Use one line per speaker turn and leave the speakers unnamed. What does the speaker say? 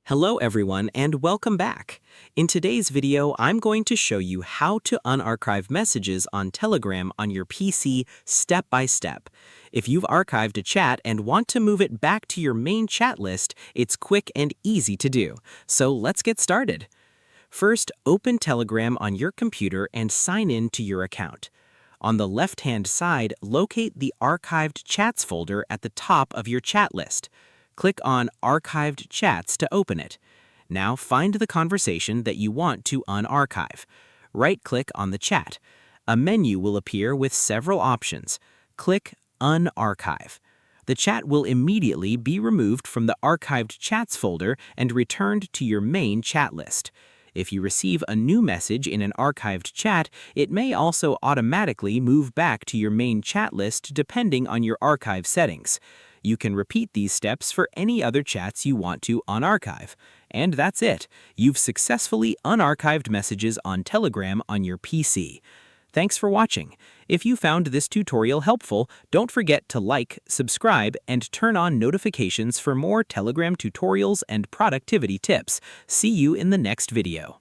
Hello everyone and welcome back. In today's video, I'm going to show you how to unarchive messages on Telegram on your PC step by step. If you've archived a chat and want to move it back to your main chat list, it's quick and easy to do. So let's get started. First, open Telegram on your computer and sign in to your account. On the left-hand side, locate the Archived Chats folder at the top of your chat list. Click on Archived Chats to open it. Now find the conversation that you want to unarchive. Right-click on the chat. A menu will appear with several options. Click Unarchive. The chat will immediately be removed from the Archived Chats folder and returned to your main chat list. If you receive a new message in an archived chat, it may also automatically move back to your main chat list depending on your archive settings. You can repeat these steps for any other chats you want to unarchive. And that's it. You've successfully unarchived messages on Telegram on your PC. Thanks for watching. If you found this tutorial helpful, don't forget to like, subscribe, and turn on notifications for more Telegram tutorials and productivity tips. See you in the next video.